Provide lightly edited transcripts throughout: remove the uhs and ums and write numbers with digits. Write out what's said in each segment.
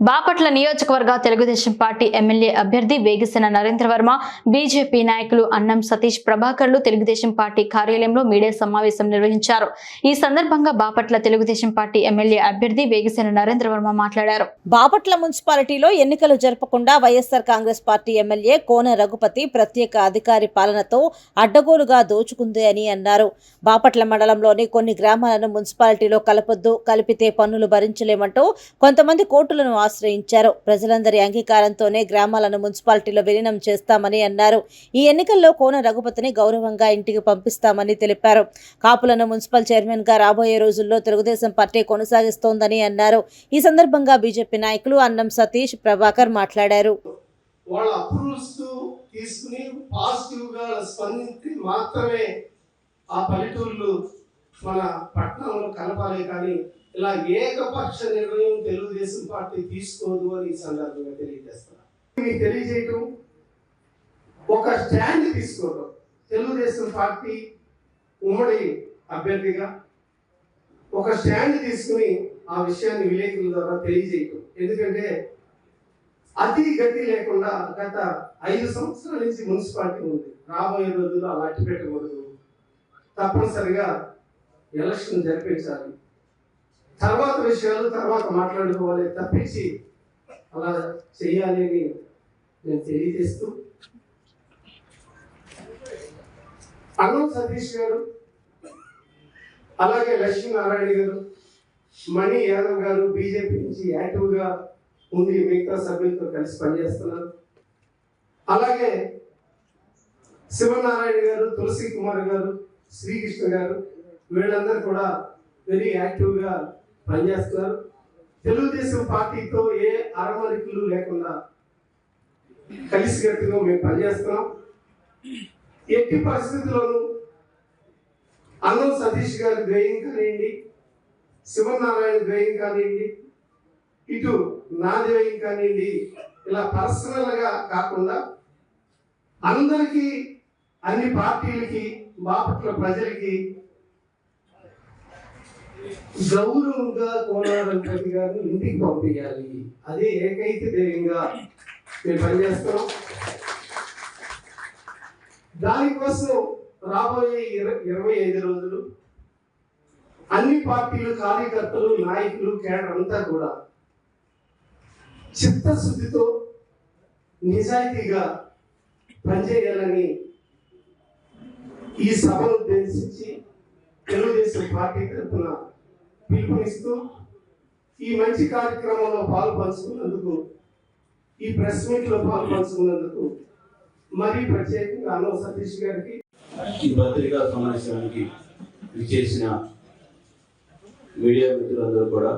బాపట్ల నియోజకవర్గ Telugu Desam party MLA అభ్యర్థి వేగిసిన Narendra Varma, BJP నాయకులు అన్నం సతీష్ ప్రభాకర్లు తెలుగుదేశం పార్టీ కార్యాలయంలో మీడియా సమావేశం నిర్వహించారు. ఈ సందర్భంగా బాపట్ల తెలుగుదేశం పార్టీ ఎమ్మెల్యే అభ్యర్థి వేగిసిన నరేంద్ర వర్మ మాట్లాడారు. బాపట్ల మున్సిపాలిటీలో ఎన్నికలు జరపకుండా వైఎస్ఆర్ కాంగ్రెస్ పార్టీ ఎమ్మెల్యే కోన రఘుపతి ప్రత్యేక అధికారి పాలనతో అడ్డగోలుగా దోచుకుంది అని అన్నారు. బాపట్ల మండలంలోని కొన్ని గ్రామాలను మున్సిపాలిటీలో కలపొద్దు, కలిపితే పన్నులు భరించలేమంటూ కొంతమంది కోర్టులను ఆశ్రయించారు. ప్రజలందరి అంగీకారంతోనే గ్రామాలను మున్సిపాలిటీలో విలీనం చేస్తామని అన్నారు. ఈ ఎన్నికల్లో కోన రఘుపతిని గౌరవంగా ఇంటికి పంపిస్తామని తెలిపారు. కాపులను మున్సిపల్ చైర్మన్ గా రాబోయే రోజుల్లో తెలుగుదేశం పార్టీ కొనసాగిస్తోందని అన్నారు. ఈ సందర్భంగా బీజేపీ నాయకులు అన్నం సతీష్ ప్రభాకర్ మాట్లాడారు. మన పట్టణంలో కలపాలి, కానీ ఇలా ఏకపక్ష నిర్ణయం తెలుగుదేశం పార్టీ తీసుకోదు అని ఈ సందర్భంగా తెలియజేస్తున్నారు. మీకు తెలియజేయటం, ఒక స్టాండ్ తీసుకోవడం, తెలుగుదేశం పార్టీ ఉమ్మడి అభ్యర్థిగా ఒక స్టాండ్ తీసుకుని ఆ విషయాన్ని విలేకరుల ద్వారా తెలియజేయటం. ఎందుకంటే అతి గతి లేకుండా గత 5 సంవత్సరాల నుంచి మున్సిపాలిటీ ఉంది. రాబోయే రోజుల్లో అలా అట్టి పెట్టకూడదు, తప్పనిసరిగా ఎలక్షన్ జరిపించాలి, తర్వాత విషయాలు తర్వాత మాట్లాడుకోవాలి తప్పించి అలా చేయాలి అని నేను తెలియజేస్తూ, అన్నం సతీష్ గారు, అలాగే లక్ష్మీనారాయణ గారు, మణి యాదవ్ గారు బీజేపీ నుంచి యాక్టివ్గా ఉండి మిగతా సభ్యులతో కలిసి పనిచేస్తున్నారు. అలాగే శివనారాయణ గారు, తులసి కుమార్ గారు, శ్రీకృష్ణ గారు, వీళ్ళందరూ కూడా వెరీ యాక్టివ్గా పనిచేస్తున్నారు. తెలుగుదేశం పార్టీతో ఏ అరమరికలు లేకుండా కలిసికట్టుగా మేము పనిచేస్తున్నాం. ఎట్టి పరిస్థితుల్లోనూ అన్నం సతీష్ గారి ద్వయం కానివ్వండి, శివనారాయణ ద్వయం కానివ్వండి, ఇటు నా ద్వయం కానివ్వండి, ఇలా పర్సనల్గా కాకుండా అందరికీ, అన్ని పార్టీలకి, బాపట్ల ప్రజలకి గౌరవంగా కోన రఘుపతి గారిని ఇంటికి పంపించాలి. అదే ఏకైక ధ్యేయంగా మేము పనిచేస్తున్నాం. దానికోసం రాబోయే 25 రోజులు అన్ని పార్టీలు, కార్యకర్తలు, నాయకులు, కేడర్ అంతా కూడా చిత్తశుద్ధితో నిజాయితీగా పనిచేయాలని ఈ సభను ఉద్దేశించి తెలుగుదేశం పార్టీ తరఫున పిలుపునిస్తూ ఈ మంచి కార్యక్రమంలో పాల్పంచుకున్నందుకు, ఈ ప్రెస్ మీట్ లో పాల్పంచుకున్నందుకు మరీ ప్రత్యేకంగా అన్నం సతీష్ గారికి, ఈ పత్రికా సమావేశానికి విచ్చేసిన మీడియా మిత్రులందరూ కూడా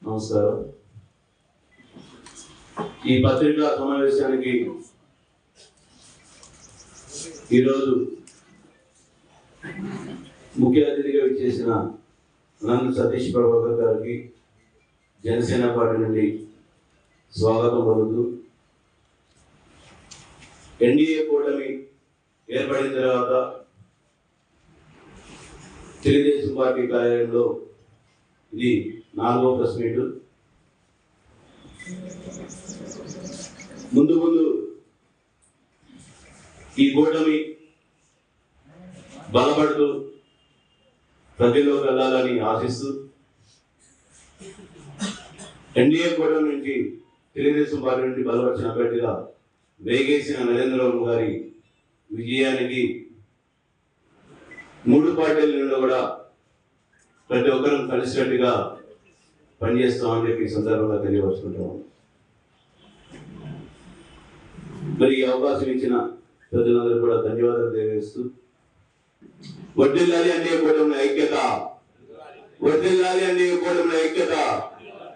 నమస్కారం. ఈ పత్రికా సమావేశానికి ఈరోజు ముఖ్య అతిథిగా విచ్చేసిన అన్నం సతీష్ ప్రభాకర్ గారికి జనసేన పార్టీ నుండి స్వాగతం పలుకుతూ, ఎన్డీఏ కూటమి ఏర్పడిన తర్వాత తెలుగుదేశం పార్టీ కార్యాలయంలో ఇది 4వ ప్రెస్ మీట్. ముందు ఈ కూటమి బలపడుతూ ప్రజల్లోకి వెళ్ళాలని ఆశిస్తూ, ఎన్డీఏ కూటమి నుంచి తెలుగుదేశం పార్టీ నుండి బలపరిచిన అభ్యర్థిగా వేగేసిన నరేంద్ర వర్మ గారి విజయానికి 3 పార్టీల నుండి కూడా ప్రతి ఒక్కరూ కలిసికట్టుగా పనిచేస్తామని చెప్పి ఈ సందర్భంగా తెలియపరుచుకుంటాము. మరి ఈ అవకాశం ఇచ్చిన ప్రజలందరూ కూడా ధన్యవాదాలు తెలియజేస్తూ, వర్ధిల్లాలి ఎన్డీఏ కూటమి ఐక్యత, వర్ధిల్లాలి ఎన్డీఏ కూటమి ఐక్యత.